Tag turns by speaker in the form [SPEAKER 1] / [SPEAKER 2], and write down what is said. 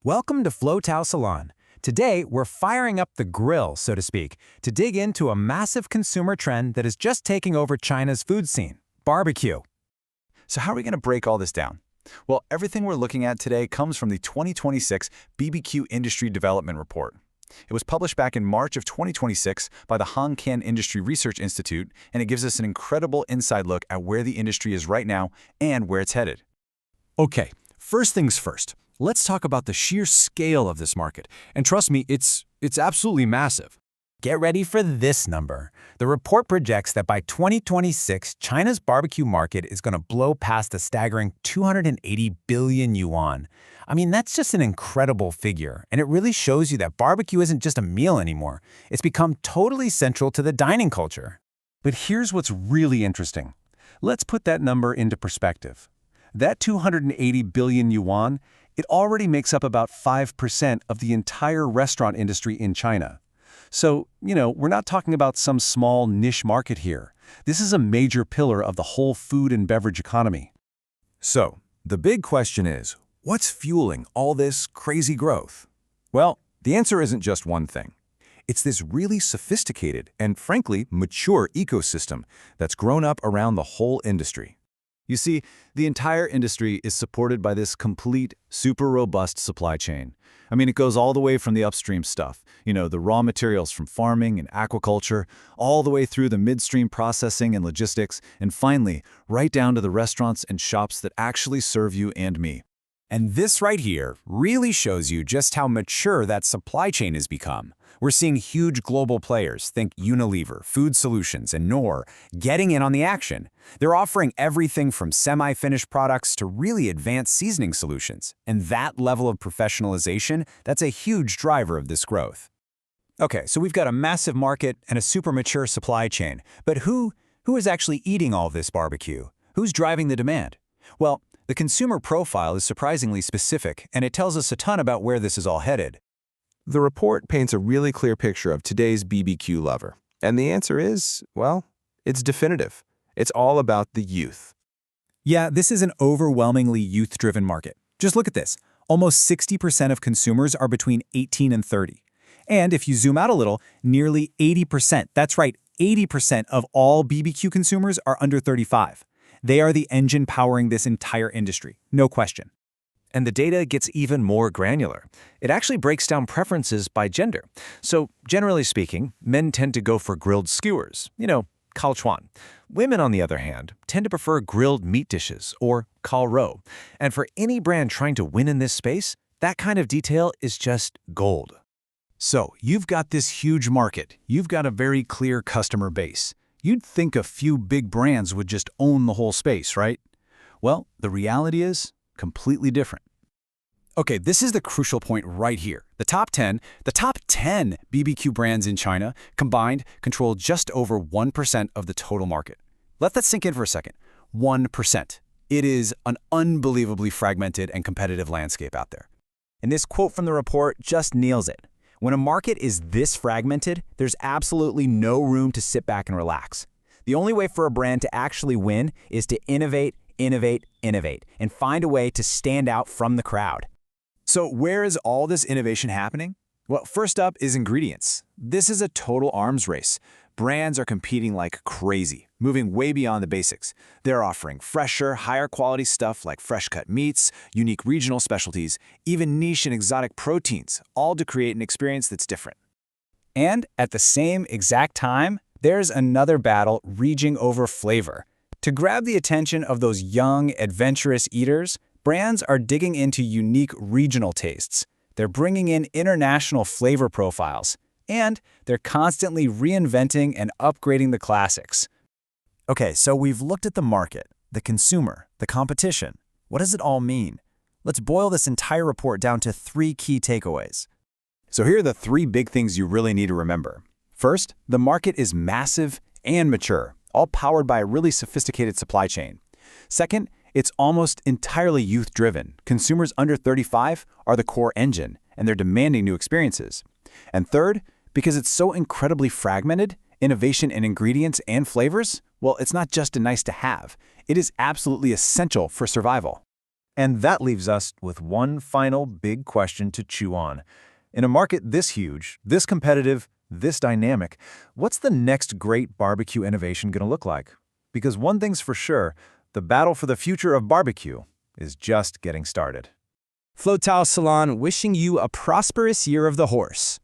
[SPEAKER 1] Welcome to Salon. Today, we're firing up the grill, so to speak, to dig into a massive consumer trend that is just taking over China's food scene: barbecue.
[SPEAKER 2] So how are we going to break all this down? Well, everything we're looking at today comes from the 2026 BBQ Industry Development Report. It was published back in March of 2026 by the Hongcan Industry Research Institute, and it gives us an incredible inside look at where the industry is right now and where it's headed.
[SPEAKER 3] Okay, first things first. Let's talk about the sheer scale of this market. And trust me, it's absolutely massive.
[SPEAKER 1] Get ready for this number. The report projects that by 2026, China's barbecue market is going to blow past a staggering 280 billion yuan. I mean, that's just an incredible figure, and it really shows you that barbecue isn't just a meal anymore. It's become totally central to the dining culture.
[SPEAKER 3] But here's what's really interesting. Let's put that number into perspective. That 280 billion yuan, it already makes up about 5% of the entire restaurant industry in China. So, we're not talking about some small niche market here. This is a major pillar of the whole food and beverage economy.
[SPEAKER 4] So, the big question is, what's fueling all this crazy growth? Well, the answer isn't just one thing. It's this really sophisticated and, frankly, mature ecosystem that's grown up around the whole industry.
[SPEAKER 2] You see, the entire industry is supported by this complete, super robust supply chain. I mean, it goes all the way from the upstream stuff, the raw materials from farming and aquaculture, all the way through the midstream processing and logistics, and finally, right down to the restaurants and shops that actually serve you and me.
[SPEAKER 1] And this right here really shows you just how mature that supply chain has become. We're seeing huge global players, think Unilever, Food Solutions, and Knorr, getting in on the action. They're offering everything from semi-finished products to really advanced seasoning solutions. And that level of professionalization, that's a huge driver of this growth. Okay, so we've got a massive market and a super mature supply chain. But who is actually eating all this barbecue? Who's driving the demand? Well, the consumer profile is surprisingly specific, and it tells us a ton about where this is all headed.
[SPEAKER 4] The report paints a really clear picture of today's BBQ lover. And the answer is, well, it's definitive. It's all about the youth.
[SPEAKER 1] Yeah, this is an overwhelmingly youth-driven market. Just look at this. Almost 60% of consumers are between 18 and 30. And if you zoom out a little, nearly 80%, that's right, 80% of all BBQ consumers are under 35. They are the engine powering this entire industry, no question.
[SPEAKER 5] And the data gets even more granular. It actually breaks down preferences by gender. So, generally speaking, men tend to go for grilled skewers, kao chuan. Women, on the other hand, tend to prefer grilled meat dishes, or kao rou. And for any brand trying to win in this space, that kind of detail is just gold.
[SPEAKER 2] So, you've got this huge market. You've got a very clear customer base. You'd think a few big brands would just own the whole space, right? Well, the reality is completely different.
[SPEAKER 1] Okay, this is the crucial point right here. The top 10 BBQ brands in China combined control just over 1% of the total market. Let that sink in for a second. 1%. It is an unbelievably fragmented and competitive landscape out there. And this quote from the report just nails it. When a market is this fragmented, there's absolutely no room to sit back and relax. The only way for a brand to actually win is to innovate, and find a way to stand out from the crowd. So where is all this innovation happening? Well, first up is ingredients. This is a total arms race. Brands are competing like crazy, moving way beyond the basics. They're offering fresher, higher quality stuff like fresh-cut meats, unique regional specialties, even niche and exotic proteins, all to create an experience that's different. And at the same exact time, there's another battle raging over flavor. To grab the attention of those young, adventurous eaters, brands are digging into unique regional tastes. They're bringing in international flavor profiles, and they're constantly reinventing and upgrading the classics. Okay, so we've looked at the market, the consumer, the competition. What does it all mean? Let's boil this entire report down to 3 key takeaways. So here are the 3 big things you really need to remember. First, the market is massive and mature, all powered by a really sophisticated supply chain. Second, it's almost entirely youth-driven. Consumers under 35 are the core engine, and they're demanding new experiences. And third, because it's so incredibly fragmented, innovation in ingredients and flavors, well, it's not just a nice to have. It is absolutely essential for survival.
[SPEAKER 2] And that leaves us with one final big question to chew on. In a market this huge, this competitive, this dynamic, what's the next great barbecue innovation going to look like? Because one thing's for sure, the battle for the future of barbecue is just getting started.
[SPEAKER 6] Flotal Salon wishing you a prosperous year of the horse.